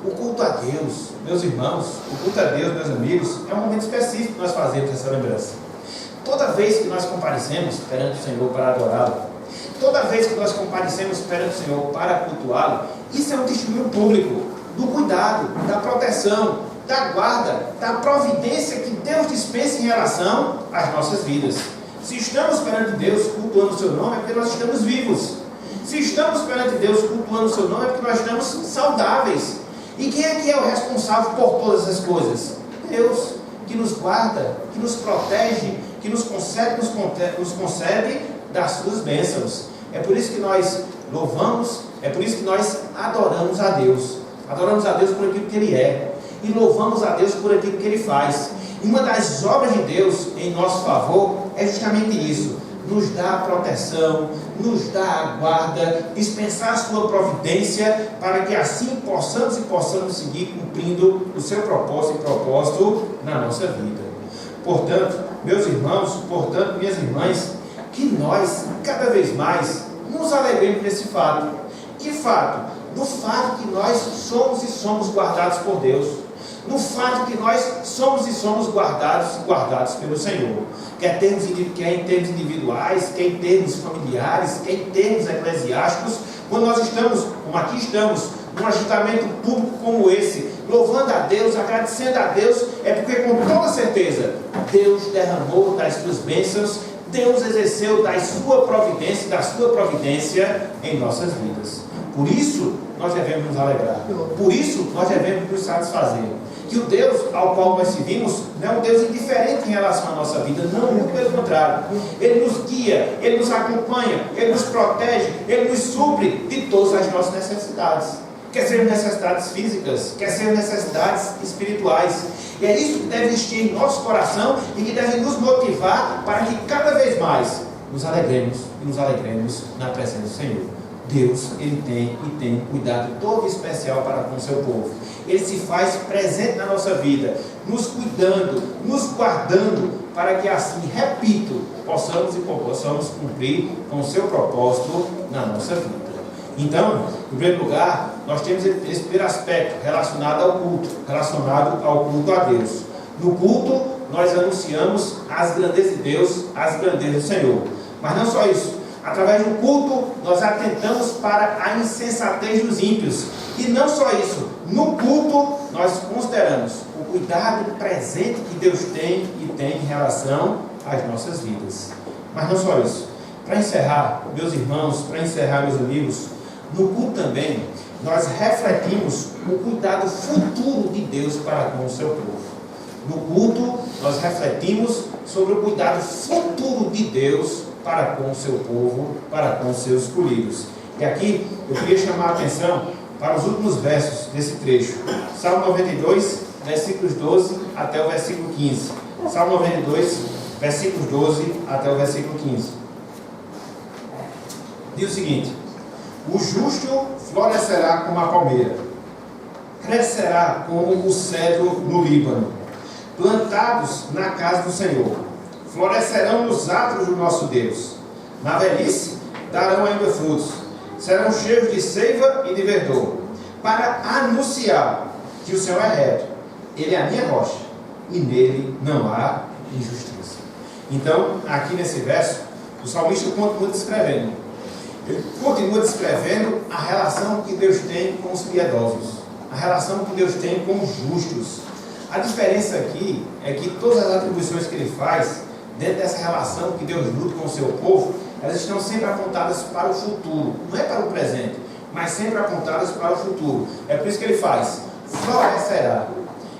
O culto a Deus, meus irmãos, o culto a Deus, meus amigos, é um momento específico que nós fazemos essa lembrança. Toda vez que nós comparecemos perante o Senhor para adorá-lo, toda vez que nós comparecemos perante o Senhor para cultuá-lo, isso é um testemunho público do cuidado, da proteção, da guarda, da providência que Deus dispensa em relação às nossas vidas. Se estamos perante Deus cultuando o seu nome, é porque nós estamos vivos. Se estamos perante Deus cultuando o seu nome, é porque nós estamos saudáveis. E quem é que é o responsável por todas essas coisas? Deus, que nos guarda, que nos protege, que nos concede das suas bênçãos. É por isso que nós louvamos, é por isso que nós adoramos a Deus. Adoramos a Deus por aquilo que Ele é. E louvamos a Deus por aquilo que Ele faz. E uma das obras de Deus em nosso favor é justamente isso: nos dá a proteção, nos dá a guarda, dispensar a sua providência, para que assim possamos seguir cumprindo o seu propósito e propósito na nossa vida. Portanto, meus irmãos, portanto, minhas irmãs, que nós, cada vez mais, nos alegremos desse fato. Que fato? Do fato que nós somos e somos guardados por Deus. no fato que nós somos e somos guardados pelo Senhor. Quer em termos individuais, quer em termos familiares, quer em termos eclesiásticos. Quando nós estamos, como aqui estamos, num ajuntamento público como esse, louvando a Deus, agradecendo a Deus, é porque com toda certeza Deus derramou das suas bênçãos, Deus exerceu da sua providência em nossas vidas. Por isso nós devemos nos alegrar, por isso nós devemos nos satisfazer. Que o Deus ao qual nós servimos não é um Deus indiferente em relação à nossa vida, não, muito pelo contrário. Ele nos guia, Ele nos acompanha, Ele nos protege, Ele nos supre de todas as nossas necessidades. Quer sejam necessidades físicas, quer sejam necessidades espirituais. E é isso que deve existir em nosso coração e que deve nos motivar para que cada vez mais nos alegremos na presença do Senhor. Deus, Ele tem um cuidado todo especial para com o seu povo. Ele se faz presente na nossa vida, nos cuidando, nos guardando, para que assim, repito, possamos cumprir com o seu propósito na nossa vida. Então, em primeiro lugar, nós temos esse primeiro aspecto relacionado ao culto a Deus. No culto, nós anunciamos as grandezas de Deus, as grandezas do Senhor. Mas não só isso. Através do culto, nós atentamos para a insensatez dos ímpios. E não só isso. No culto, nós consideramos o cuidado presente que Deus tem e tem em relação às nossas vidas. Mas não só isso. Para encerrar, meus irmãos, meus amigos, no culto também, nós refletimos o cuidado futuro de Deus para com o seu povo. No culto, nós refletimos sobre o cuidado futuro de Deus para com o seu povo, para com os seus escolhidos. E aqui eu queria chamar a atenção para os últimos versos desse trecho. Salmo 92, versículos 12 até o versículo 15. Salmo 92, versículos 12 até o versículo 15. Diz o seguinte: o justo florescerá como a palmeira, crescerá como o cedro no Líbano, plantados na casa do Senhor, florescerão nos atos do nosso Deus. Na velhice darão ainda frutos, serão cheios de seiva e de verdor, para anunciar que o Senhor é reto, Ele é a minha rocha, e nele não há injustiça. Então, aqui nesse verso, o salmista continua descrevendo. Ele continua descrevendo a relação que Deus tem com os piedosos, a relação que Deus tem com os justos. A diferença aqui é que todas as atribuições que Ele faz, dentro dessa relação que Deus luta com o seu povo, elas estão sempre apontadas para o futuro, não é para o presente, mas sempre apontadas para o futuro. É por isso que Ele faz, florescerá.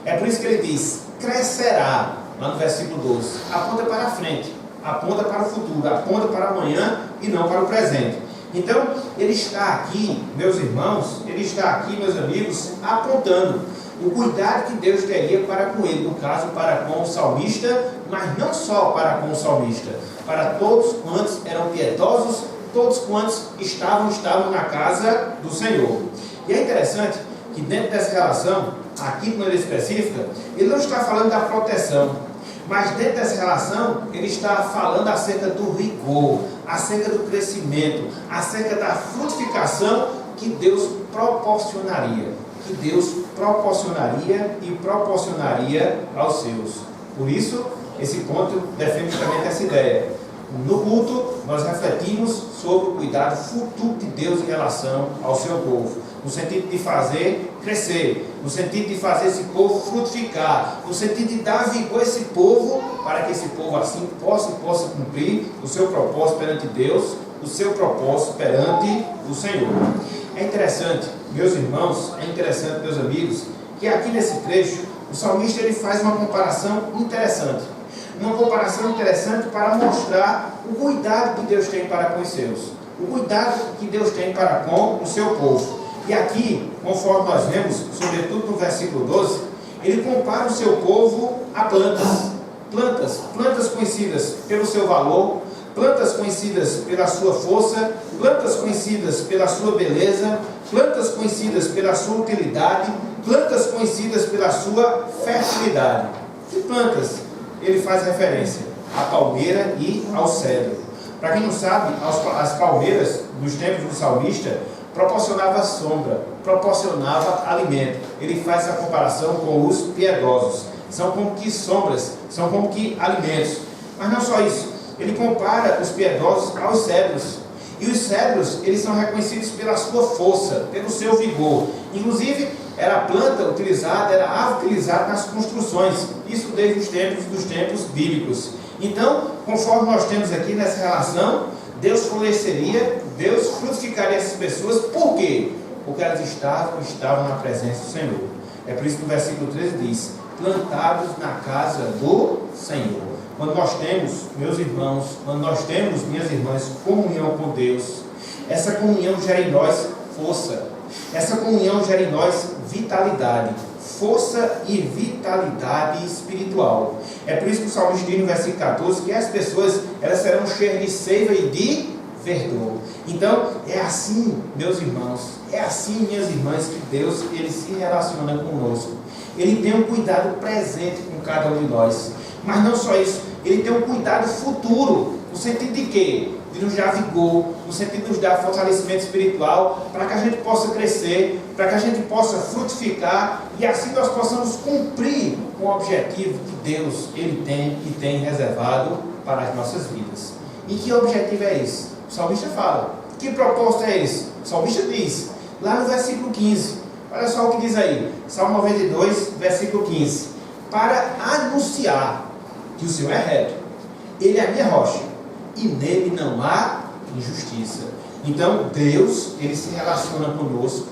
É por isso que Ele diz, crescerá, lá no versículo 12. Aponta para a frente, aponta para o futuro, aponta para amanhã e não para o presente. Então, Ele está aqui, meus irmãos, Ele está aqui, meus amigos, apontando o cuidado que Deus teria para com ele, no caso, para com o salmista, mas não só para com o salmista, para todos quantos eram piedosos, todos quantos estavam na casa do Senhor. E é interessante que dentro dessa relação, aqui de maneira específica, ele não está falando da proteção, mas dentro dessa relação, ele está falando acerca do rigor, acerca do crescimento, acerca da frutificação que Deus proporcionaria. Que Deus proporcionaria e proporcionaria aos seus. Por isso, esse ponto defende justamente essa ideia. No culto, nós refletimos sobre o cuidado futuro de Deus em relação ao seu povo, no sentido de fazer crescer, no sentido de fazer esse povo frutificar, no sentido de dar vigor a esse povo, para que esse povo assim possa cumprir o seu propósito perante Deus, o seu propósito perante o Senhor. É interessante, meus irmãos, meus amigos, que aqui nesse trecho, o salmista ele faz uma comparação interessante. Uma comparação interessante para mostrar o cuidado que Deus tem para com os seus. O cuidado que Deus tem para com o seu povo. E aqui, conforme nós vemos, sobretudo no versículo 12, ele compara o seu povo a plantas. Plantas conhecidas pelo seu valor, plantas conhecidas pela sua força, plantas conhecidas pela sua beleza, plantas conhecidas pela sua utilidade, plantas conhecidas pela sua fertilidade. Que plantas ele faz referência? A palmeira e ao cedro. Para quem não sabe, as palmeiras, nos tempos do salmista, proporcionava sombra, proporcionava alimento. Ele faz essa comparação com os piedosos. São como que sombras, são como que alimentos. Mas não só isso, ele compara os piedosos aos cedros. E os cedros, eles são reconhecidos pela sua força, pelo seu vigor. Inclusive, era a planta utilizada, era a árvore utilizada nas construções. Isso desde os tempos bíblicos. Então, conforme nós temos aqui nessa relação, Deus floresceria, Deus frutificaria essas pessoas. Por quê? Porque elas estavam na presença do Senhor. É por isso que no versículo 13 diz: plantados na casa do Senhor. Quando nós temos, meus irmãos, quando nós temos, minhas irmãs, comunhão com Deus, essa comunhão gera em nós força. Essa comunhão gera em nós vitalidade. Força e vitalidade espiritual. É por isso que o salmista diz no versículo 14 que as pessoas, elas serão cheias de seiva e de verdor. Então, é assim, meus irmãos, é assim, minhas irmãs, que Deus, ele se relaciona conosco. Ele tem um cuidado presente com cada um de nós. Mas não só isso, ele tem um cuidado futuro, no sentido de quê? De nos dar vigor, no sentido de nos dar fortalecimento espiritual, para que a gente possa crescer, para que a gente possa frutificar, e assim nós possamos cumprir com o objetivo que Deus, ele tem e tem reservado para as nossas vidas. E que objetivo é esse? O salmista fala. Que propósito é esse? O salmista diz, lá no versículo 15, olha só o que diz aí, Salmo 92, versículo 15: para anunciar que o Senhor é reto, ele é a minha rocha, e nele não há injustiça. Então Deus, ele se relaciona conosco.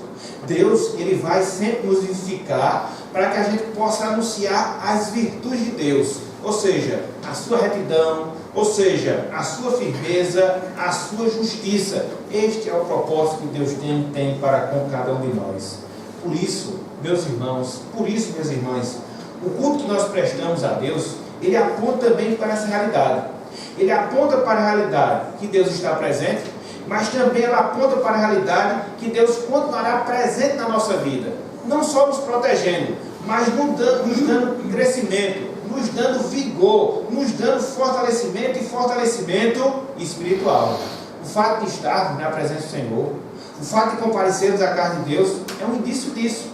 Deus, ele vai sempre nos edificar para que a gente possa anunciar as virtudes de Deus, ou seja, a sua retidão, ou seja, a sua firmeza, a sua justiça. Este é o propósito que Deus tem para com cada um de nós. Por isso, meus irmãos, por isso, minhas irmãs, o culto que nós prestamos a Deus, ele aponta também para essa realidade. Ele aponta para a realidade que Deus está presente, mas também ela aponta para a realidade que Deus continuará presente na nossa vida. Não só nos protegendo, mas nos dando crescimento, nos dando vigor, nos dando fortalecimento e fortalecimento espiritual. O fato de estarmos na presença do Senhor, o fato de comparecermos à casa de Deus, é um indício disso,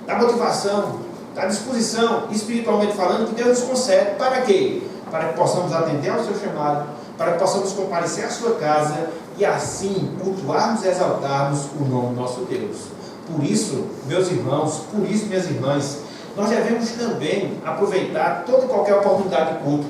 da motivação, da disposição, espiritualmente falando, que Deus nos concede. Para quê? Para que possamos atender ao seu chamado, para que possamos comparecer à sua casa e assim cultuarmos e exaltarmos o nome do nosso Deus. Por isso, meus irmãos, por isso, minhas irmãs, nós devemos também aproveitar toda e qualquer oportunidade de culto.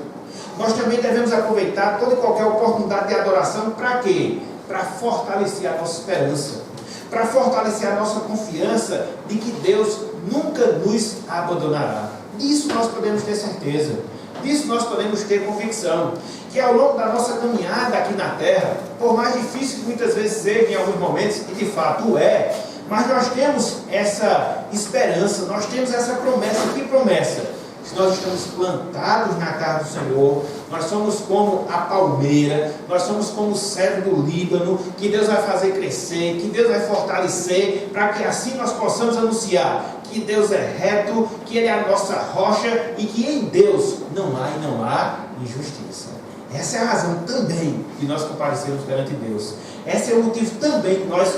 Nós também devemos aproveitar toda e qualquer oportunidade de adoração. Para quê? Para fortalecer a nossa esperança, para fortalecer a nossa confiança de que Deus nunca nos abandonará. Disso nós podemos ter certeza, disso nós podemos ter convicção, que ao longo da nossa caminhada aqui na terra, por mais difícil que muitas vezes seja em alguns momentos, e de fato é, mas nós temos essa esperança, nós temos essa promessa. Que promessa? Se nós estamos plantados na casa do Senhor, nós somos como a palmeira, nós somos como o cedro do Líbano, que Deus vai fazer crescer, que Deus vai fortalecer, para que assim nós possamos anunciar que Deus é reto, que Ele é a nossa rocha e que em Deus não há injustiça. Essa é a razão também que nós comparecemos perante Deus. Esse é o motivo também que nós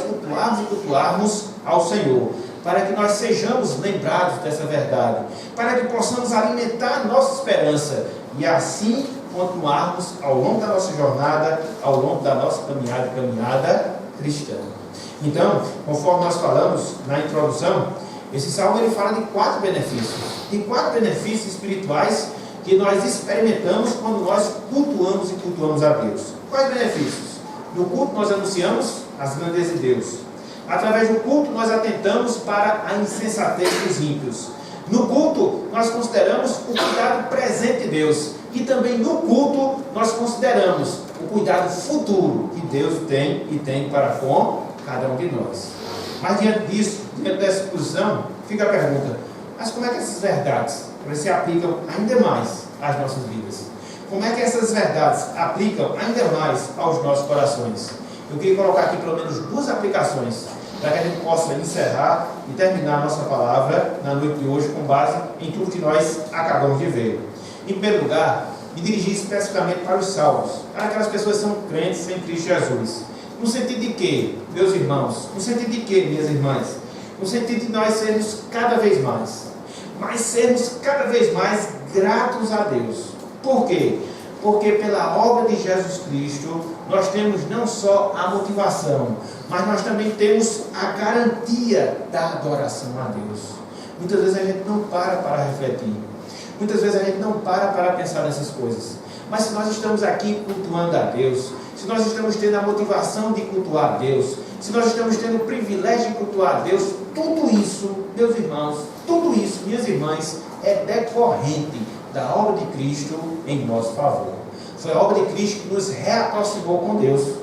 cultuarmos ao Senhor, para que nós sejamos lembrados dessa verdade, para que possamos alimentar a nossa esperança e assim continuarmos ao longo da nossa jornada, ao longo da nossa caminhada cristã. Então, conforme nós falamos na introdução, esse salmo ele fala de 4 benefícios espirituais que nós experimentamos quando nós cultuamos a Deus. Quais benefícios? No culto nós anunciamos as grandezas de Deus. Através do culto nós atentamos para a insensatez dos ímpios. No culto nós consideramos o cuidado presente de Deus. E também no culto nós consideramos o cuidado futuro que Deus tem e tem para com cada um de nós. Mas diante disso, diante dessa exposição, fica a pergunta: mas como é que essas verdades se aplicam ainda mais às nossas vidas? Como é que essas verdades aplicam ainda mais aos nossos corações? Eu queria colocar aqui pelo menos 2 aplicações, para que a gente possa encerrar e terminar a nossa palavra na noite de hoje com base em tudo que nós acabamos de ver. Em primeiro lugar, me dirigir especificamente para os salvos, para aquelas pessoas que são crentes em Cristo Jesus. No sentido de quê, meus irmãos? No sentido de quê, minhas irmãs? No sentido de nós sermos cada vez mais, mas sermos cada vez mais gratos a Deus. Por quê? Porque pela obra de Jesus Cristo, nós temos não só a motivação, mas nós também temos a garantia da adoração a Deus. Muitas vezes a gente não para refletir. Muitas vezes a gente não para pensar nessas coisas. Mas se nós estamos aqui cultuando a Deus, se nós estamos tendo a motivação de cultuar a Deus, se nós estamos tendo o privilégio de cultuar a Deus, tudo isso, meus irmãos, tudo isso, minhas irmãs, é decorrente da obra de Cristo em nosso favor. Foi a obra de Cristo que nos reaproximou com Deus.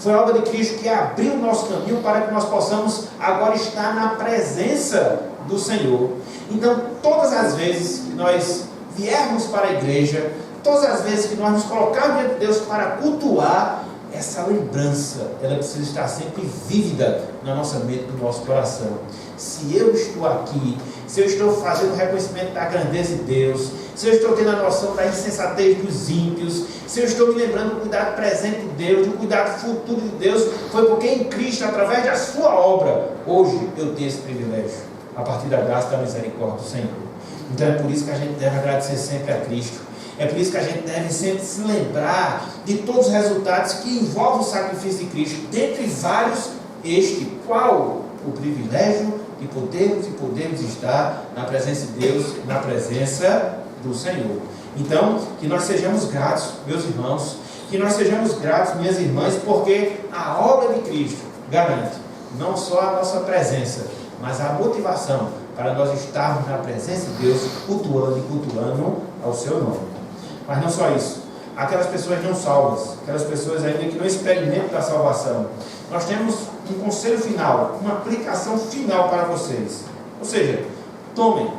Foi a obra de Cristo que abriu o nosso caminho para que nós possamos agora estar na presença do Senhor. Então, todas as vezes que nós viermos para a igreja, todas as vezes que nós nos colocarmos diante de Deus para cultuar, essa lembrança, ela precisa estar sempre vívida na nossa mente, no nosso coração. Se eu estou aqui, se eu estou fazendo o reconhecimento da grandeza de Deus, se eu estou tendo a noção da insensatez dos ímpios, se eu estou me lembrando do cuidado presente de Deus, do cuidado futuro de Deus, foi porque em Cristo, através da sua obra, hoje eu tenho esse privilégio, a partir da graça e da misericórdia do Senhor. Então é por isso que a gente deve agradecer sempre a Cristo. É por isso que a gente deve sempre se lembrar de todos os resultados que envolvem o sacrifício de Cristo. Dentre vários, qual o privilégio de podermos estar na presença de Deus, na presença do Senhor. Então, que nós sejamos gratos, meus irmãos, que nós sejamos gratos, minhas irmãs, porque a obra de Cristo garante não só a nossa presença, mas a motivação para nós estarmos na presença de Deus, cultuando e cultuando ao seu nome. Mas não só isso, aquelas pessoas não salvas, aquelas pessoas ainda que não experimentam da salvação, nós temos um conselho final, uma aplicação final para vocês. Ou seja, tomem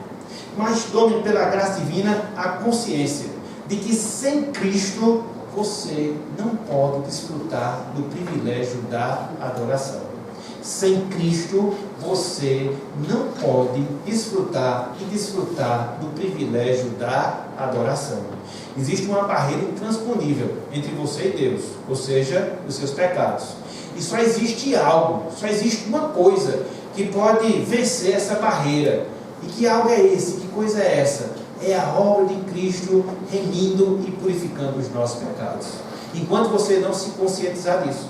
pela graça divina a consciência de que sem Cristo você não pode desfrutar do privilégio da adoração. Sem Cristo você não pode desfrutar do privilégio da adoração. Existe uma barreira intransponível entre você e Deus, ou seja, os seus pecados. E só existe algo, só existe uma coisa que pode vencer essa barreira. E que algo é esse? Que coisa é essa? É a obra de Cristo remindo e purificando os nossos pecados. Enquanto você não se conscientizar disso,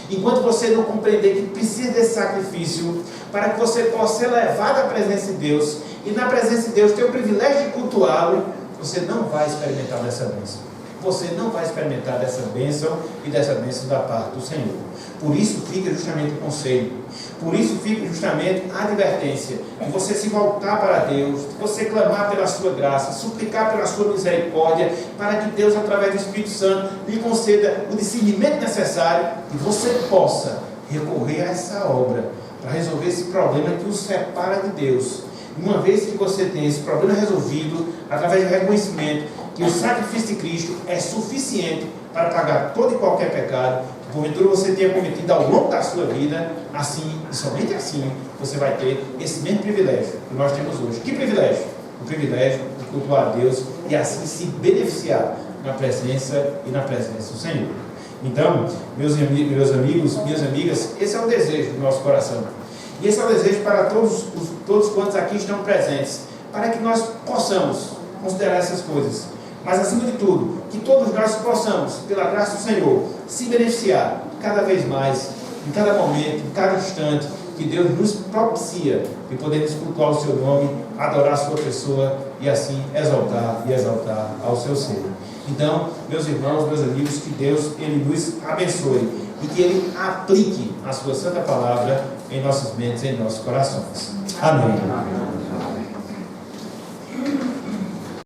enquanto você não compreender que precisa desse sacrifício para que você possa ser levado à presença de Deus, e na presença de Deus ter o privilégio de cultuá-lo, você não vai experimentar dessa bênção. Você não vai experimentar dessa bênção e dessa bênção da parte do Senhor. Por isso fica justamente o conselho. Por isso fica justamente a advertência de você se voltar para Deus, de você clamar pela sua graça, suplicar pela sua misericórdia, para que Deus, através do Espírito Santo, lhe conceda o discernimento necessário e você possa recorrer a essa obra para resolver esse problema que o separa de Deus. Uma vez que você tem esse problema resolvido, através do reconhecimento que o sacrifício de Cristo é suficiente para pagar todo e qualquer pecado que porventura você tenha cometido ao longo da sua vida, assim, e somente assim, você vai ter esse mesmo privilégio que nós temos hoje. Que privilégio? O privilégio de cultuar a Deus e assim se beneficiar na presença e na presença do Senhor. Então, meus amigos, minhas amigas, esse é o desejo do nosso coração. E esse é o desejo para todos quantos aqui estão presentes, para que nós possamos considerar essas coisas. Mas, acima de tudo, que todos nós possamos, pela graça do Senhor, se beneficiar cada vez mais, em cada momento, em cada instante, que Deus nos propicia de podermos cultuar o seu nome, adorar a sua pessoa e assim exaltar ao seu ser. Então, meus irmãos, meus amigos, que Deus Ele nos abençoe e que Ele aplique a sua santa palavra em nossas mentes e em nossos corações. Amém.